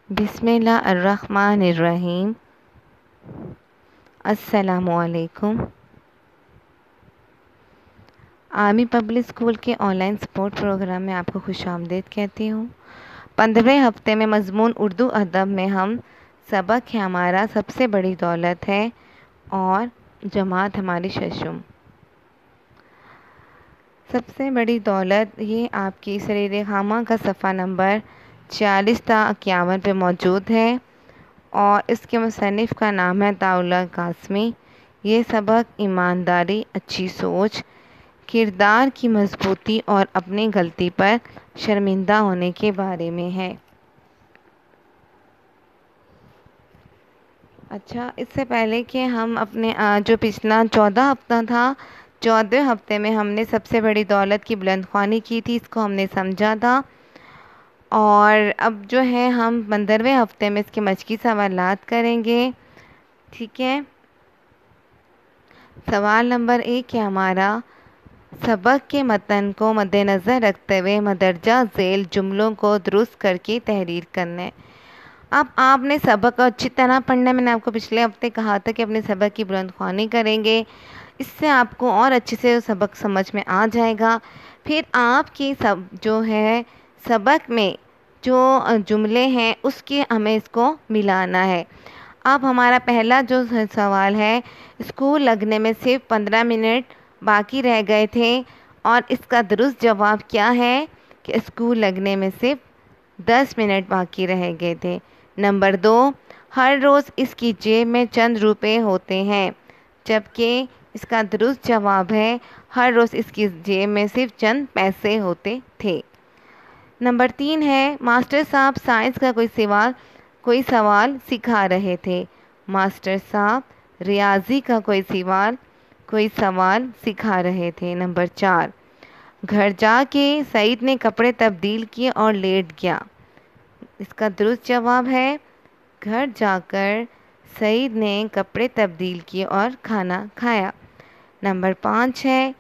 بسم اللہ الرحمن الرحیم۔ السلام علیکم۔ آرمی پبلک اسکول کے آن لائن سپورٹ پروگرام میں آپ کو خوش آمدید کہتی ہوں۔ 15ویں ہفتے میں مضمون اردو ادب میں ہم سبق ہے ہمارا سب سے بڑی دولت ہے اور جماعت ہماری ششم۔ سب سے بڑی دولت یہ آپ کی سریر خامہ کا صفحہ نمبر 40 تا 51 پہ موجود ہے اور اس کے مصنف کا نام ہے طاء اللہ قاسمی۔ یہ سبق ایمانداری، اچھی سوچ، کردار کی مضبوطی اور اپنی غلطی پر شرمندہ ہونے کے بارے میں ہے۔ اچھا، اس سے پہلے کہ ہم اپنے جو پچھلا 14 ہفتہ تھا، 14ویں ہفتے میں ہم نے سب سے بڑی دولت کی بلند خوانی کی تھی، اس کو ہم نے سمجھا تھا اور اب جو ہے ہم 15ویں ہفتے میں اس کے مشقی سوالات کریں گے۔ ٹھیک ہے، سوال نمبر 1 ہے ہمارا، سبق کے متن کو مد نظر رکھتے ہوئے مندرجہ ذیل جملوں کو درست کر کے تحریر کرنا ہے۔ اب آپ نے سبق کو اچھی طرح پڑھنا ہے۔ میں نے آپ کو پچھلے ہفتے کہا تھا کہ اپنے سبق کی بلند خوانی کریں گے، اس سے آپ کو اور اچھے سے سبق سمجھ میں آ جائے گا۔ پھر آپ کی جو ہے سبق میں جو جملے ہیں اس کے ہمیں اس کو ملانا ہے۔ اب ہمارا پہلا جو سوال ہے، اسکول لگنے میں صرف 15 منٹ باقی رہ گئے تھے اور اس کا درست جواب کیا ہے کہ اسکول لگنے میں صرف 10 منٹ باقی رہ گئے تھے۔ نمبر 2، ہر روز اس کی جیب میں چند روپے ہوتے ہیں، جبکہ اس کا درست جواب ہے ہر روز اس کی جیب میں صرف چند پیسے ہوتے تھے۔ نمبر 3 ہے، ماسٹر صاحب سائنس کا کوئی سوال سکھا رہے تھے۔ ماسٹر صاحب ریاضی کا کوئی سوال سکھا رہے تھے۔ نمبر 4، گھر جا کے سعید نے کپڑے تبدیل کیے اور لیٹ گیا۔ اس کا درست جواب ہے گھر جا کر سعید نے کپڑے تبدیل کیے اور کھانا کھایا۔ نمبر 5 ہے،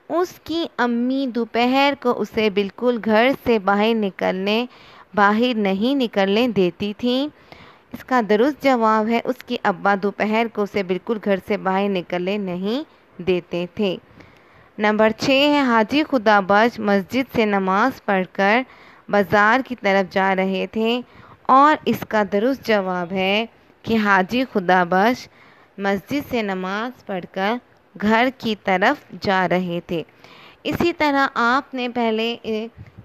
اس کی امی دوپہر کو اسے بالکل گھر سے باہر نہیں نکلنے دیتی تھیں۔ اس کا درست جواب ہے اس کی ابا دوپہر کو اسے بالکل گھر سے باہر نکلنے نہیں دیتے تھے۔ نمبر 6 ہے، حاجی خدا بخش مسجد سے نماز پڑھ کر بازار کی طرف جا رہے تھے اور اس کا درست جواب ہے کہ حاجی خدا بخش مسجد سے نماز پڑھ کر گھر کی طرف جا رہے تھے۔ اسی طرح آپ نے پہلے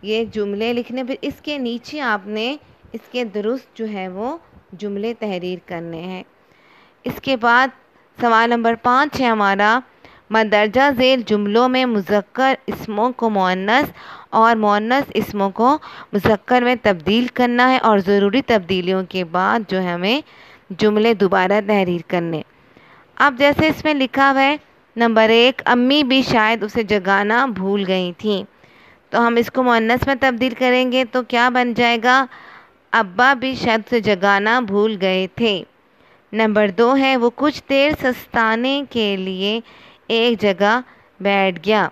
یہ جملے لکھنے، پھر اس کے نیچے آپ نے اس کے درست جو ہے وہ جملے تحریر کرنے ہیں۔ اس کے بعد سوال نمبر 5 ہے ہمارا، مندرجہ ذیل جملوں میں مذکر اسموں کو مؤنث اور مؤنث اسموں کو مذکر میں تبدیل کرنا ہے اور ضروری تبدیلیوں کے بعد جو ہمیں جملے دوبارہ تحریر کرنے۔ اب جیسے اس میں لکھا ہوا ہے، نمبر 1، امی بھی شاید اسے جگانا بھول گئی تھیں، تو ہم اس کو مؤنث میں تبدیل کریں گے تو کیا بن جائے گا، ابا بھی شاید اسے جگانا بھول گئے تھے۔ نمبر 2 ہے، وہ کچھ دیر سستانے کے لیے ایک جگہ بیٹھ گیا،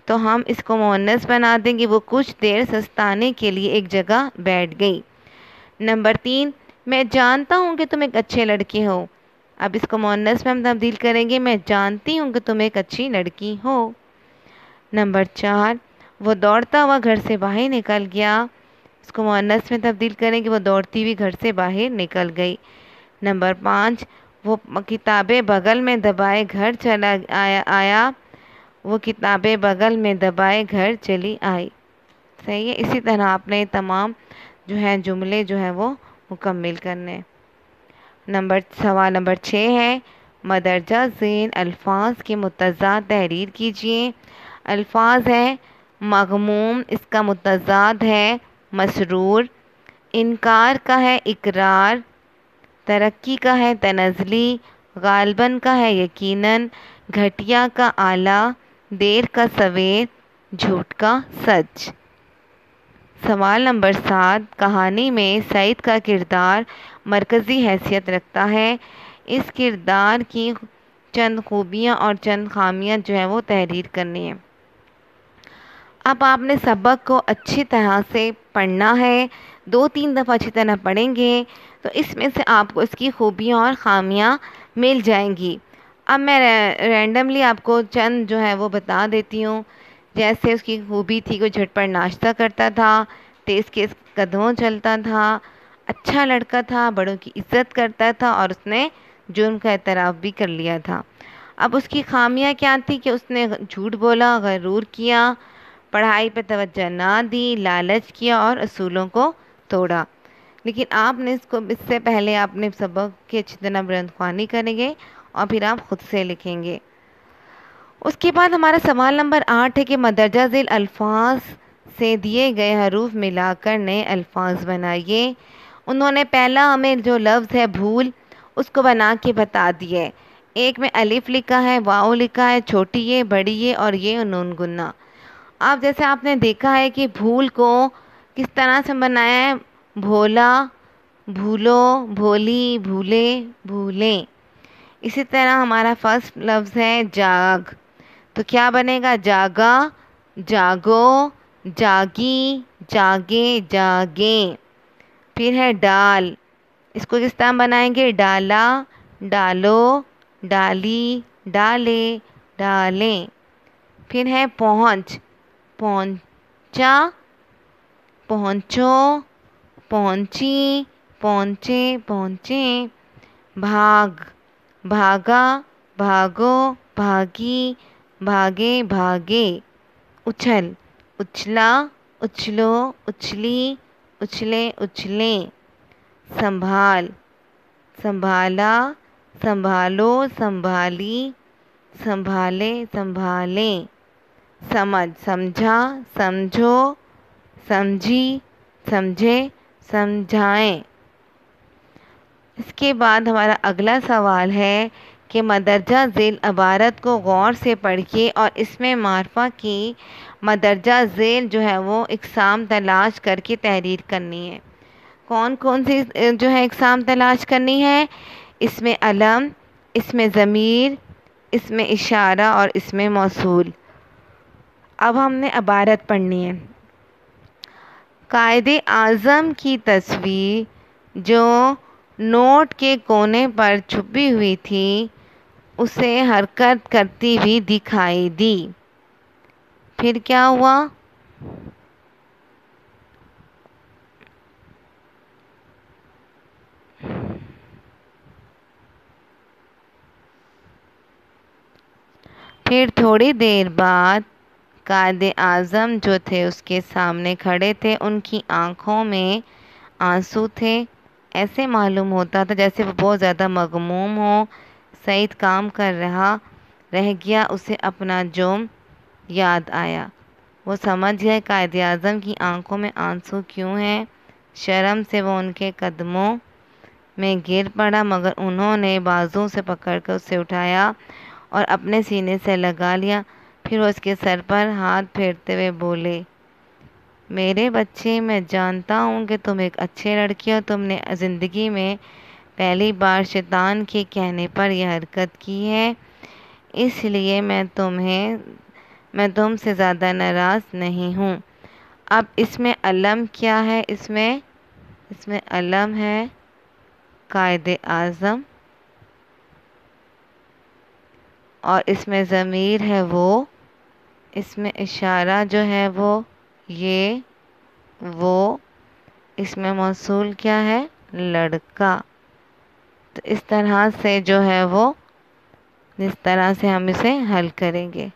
تو ہم اس کو مؤنث بنا دیں گے، وہ کچھ دیر سستانے کے لیے ایک جگہ بیٹھ گئی۔ نمبر 3، میں جانتا ہوں کہ تم ایک اچھے لڑکے ہو، اب اس کو مؤنث میں ہم تبدیل کریں گے، میں جانتی ہوں کہ تم ایک اچھی لڑکی ہو۔ نمبر 4، وہ دوڑتا ہوا گھر سے باہر نکل گیا، اس کو مؤنث میں تبدیل کریں گے، وہ دوڑتی ہوئی گھر سے باہر نکل گئی۔ نمبر 5، وہ کتابیں بغل میں دبائے گھر چلا آیا، وہ کتابیں بغل میں دبائے گھر چلی آئی۔ صحیح ہے، اسی طرح آپ نے تمام جو ہے جملے جو ہے وہ مکمل کرنے۔ سوال نمبر 6 ہے، مندرجہ ذیل الفاظ کے متضاد تحریر کیجیے۔ الفاظ ہے، مغموم، اس کا متضاد ہے مسرور، انکار کا ہے اقرار، ترقی کا ہے تنزلی، غالباً کا ہے یقیناً، گھٹیا کا اعلیٰ، دیر کا سویر، جھوٹ کا سچ۔ سوال نمبر 7، کہانی میں سعید کا کردار مرکزی حیثیت رکھتا ہے، اس کردار کی چند خوبیاں اور چند خامیاں جو ہیں وہ تحریر کرنی ہیں۔ اب آپ نے سبق کو اچھی طرح سے پڑھنا ہے، 2-3 دفعہ اچھی طرح پڑھیں گے تو اس میں سے آپ کو اس کی خوبیاں اور خامیاں مل جائیں گی۔ اب میں رینڈملی آپ کو چند جو ہے وہ بتا دیتی ہوں۔ جیسے اس کی خوبی تھی کہ وہ جھٹ پر ناشتہ کرتا تھا، تیز کے قدموں چلتا تھا، اچھا لڑکا تھا، بڑوں کی عزت کرتا تھا اور اس نے جرم کا اعتراف بھی کر لیا تھا۔ اب اس کی خامیاں کیا تھی کہ اس نے جھوٹ بولا، غرور کیا، پڑھائی پہ توجہ نہ دی، لالچ کیا اور اصولوں کو توڑا۔ لیکن آپ نے اس سے پہلے آپ نے سبق کی اچھی طرح بلند خوانی کریں گے اور پھر آپ خود سے لکھیں گے۔ اس کے بعد ہمارا سوال نمبر 8 ہے کہ مندرجہ ذیل الفاظ سے دیے گئے حروف ملا کر نئے الفاظ بنائیے۔ انہوں نے پہلا ہمیں جو لفظ ہے بھول، اس کو بنا کے بتا دیے۔ ایک میں الف لکھا ہے، واؤ لکھا ہے، چھوٹی یہ، بڑی یہ اور یہ نون گنا۔ اب جیسے آپ نے دیکھا ہے کہ بھول کو کس طرح سے بنایا ہے، بھولا، بھولو، بھولی، بھولے، بھولیں۔ اسی طرح ہمارا فرسٹ لفظ ہے جاگ، تو کیا بنے گا، جاگا، جاگو، جاگی، جاگے، جاگیں۔ پھر ہے ڈال، اس کو کس طرح بنائیں گے، ڈالا، ڈالو، ڈالی، ڈالے، ڈالیں۔ پھر ہے پہنچ، پہنچا، پہنچو، پہنچی، پہنچے، پہنچیں۔ بھاگ، بھاگا، بھاگو، بھاگی، بھاگے، بھاگے۔ اچھل، اچھلا، اچھلو، اچھلی، اچھلے، اچھلیں۔ سنبھال، سنبھالا، سنبھالو، سنبھالی، سنبھالے، سنبھالیں۔ سمجھ، سمجھا، سمجھو، سمجھی، سمجھے، سمجھائیں۔ اس کے بعد ہمارا اگلا سوال ہے کہ مندرجہ ذیل عبارت کو غور سے پڑھیے اور اس میں معرفہ کی مندرجہ ذیل جو ہے وہ اقسام تلاش کر کے تحریر کرنی ہے۔ کون کون سی جو ہے اقسام تلاش کرنی ہے، اس میں علم، اس میں ضمیر، اس میں اشارہ اور اس میں موصول۔ اب ہم نے عبارت پڑھنی ہے۔ قائد اعظم کی تصویر جو نوٹ کے کونے پر چھپی ہوئی تھی اسے حرکت کرتی ہوئی دکھائی دی۔ پھر کیا ہوا، پھر تھوڑی دیر بعد قائد اعظم جو تھے اس کے سامنے کھڑے تھے، ان کی آنکھوں میں آنسو تھے۔ ایسے معلوم ہوتا تھا جیسے وہ بہت زیادہ مغموم ہو۔ سعید کام کر رہ گیا، اسے اپنا جرم یاد آیا۔ وہ سمجھ گئے قائد اعظم کی آنکھوں میں آنسو کیوں ہیں۔ شرم سے وہ ان کے قدموں میں گر پڑا، مگر انہوں نے بازو سے پکڑ کر اسے اٹھایا اور اپنے سینے سے لگا لیا۔ پھر وہ اس کے سر پر ہاتھ پھیرتے ہوئے بولے، میرے بچے، میں جانتا ہوں کہ تم ایک اچھے لڑکی ہو، تم نے زندگی میں پہلی بار شیطان کے کہنے پر یہ حرکت کی ہے، اس لیے میں تم سے زیادہ ناراض نہیں ہوں۔ اب اس میں علم کیا ہے، اس میں علم ہے قائد اعظم اور اس میں ضمیر ہے وہ، اس میں اشارہ جو ہے وہ یہ وہ، اس میں موصول کیا ہے، لڑکا۔ تو اس طرح سے جو ہے وہ، اس طرح سے ہم اسے حل کریں گے،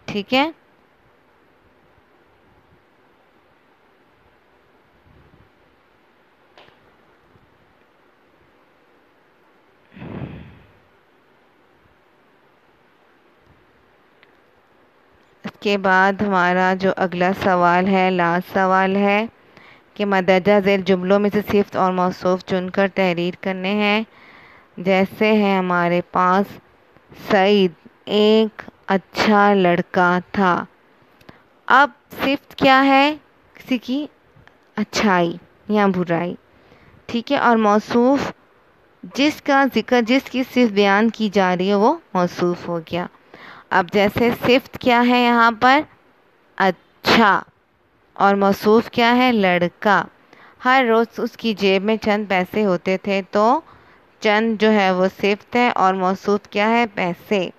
ٹھیک ہے۔ اس کے بعد ہمارا جو اگلا سوال ہے، لاسٹ سوال ہے کہ مندرجہ ذیل جملوں میں سے صفت اور موصوف چن کر تحریر کرنے ہیں۔ جیسے ہے ہمارے پاس، سعید ایک اچھا لڑکا تھا۔ اب صفت کیا ہے، کسی کی اچھائی یا برائی، ٹھیک ہے، اور موصوف جس کا ذکر، جس کی صفت بیان کی جا رہی ہے وہ موصوف ہو گیا۔ اب جیسے صفت کیا ہے یہاں پر، اچھا، اور موصوف کیا ہے، لڑکا۔ ہر روز اس کی جیب میں چند پیسے ہوتے تھے، تو چند جو ہے وہ صفت ہے اور موصوف کیا ہے؟ پیسے۔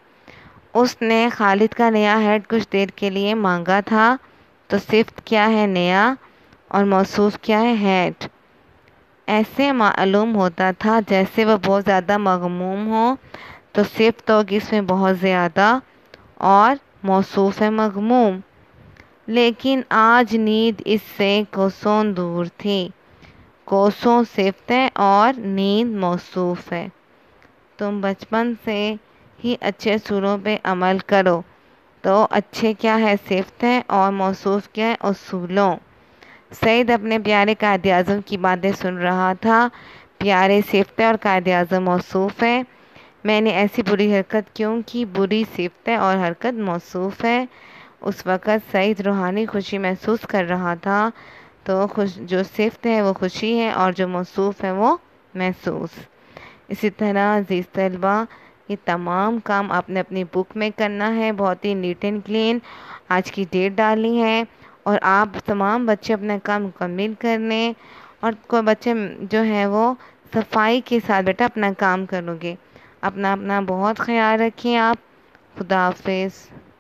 اس نے خالد کا نیا ہیٹ کچھ دیر کے لیے مانگا تھا، تو صفت کیا ہے؟ نیا، اور موصوف کیا ہے؟ ہیٹ۔ ایسے معلوم ہوتا تھا جیسے وہ بہت زیادہ مغموم ہو، تو صفت ہوگی اس میں بہت زیادہ، اور موصوف ہے مغموم۔ لیکن آج نیند اس سے کوسوں دور تھی۔ کوسوں صفت ہے اور نیند موصوف ہے۔ تم بچپن سے ہی اچھے اصولوں پہ عمل کرو، تو اچھے کیا ہے؟ صفت ہے، اور موصوف کیا ہے؟ اصولوں۔ سعید اپنے پیارے قائد اعظم کی باتیں سن رہا تھا۔ پیارے صفت ہے اور قائد اعظم موصوف ہے۔ میں نے ایسی بری حرکت کیوں کی؟ بری صفت ہے اور حرکت موصوف ہے۔ اس وقت سعید روحانی خوشی محسوس کر رہا تھا، تو جو صفت ہے وہ خوشی ہے، اور جو موصوف ہے وہ محسوس۔ اسی طرح عزیز طلبہ، یہ تمام کام آپ نے اپنی بک میں کرنا ہے، بہت ہی نیٹ اینڈ کلین۔ آج کی ڈیٹ ڈالنی ہے، اور آپ تمام بچے اپنا کام مکمل کر لیں، اور کوئی بچے جو ہیں وہ صفائی کے ساتھ بیٹا اپنا کام کرو گے۔ اپنا بہت خیال رکھیں آپ۔ خدا حافظ۔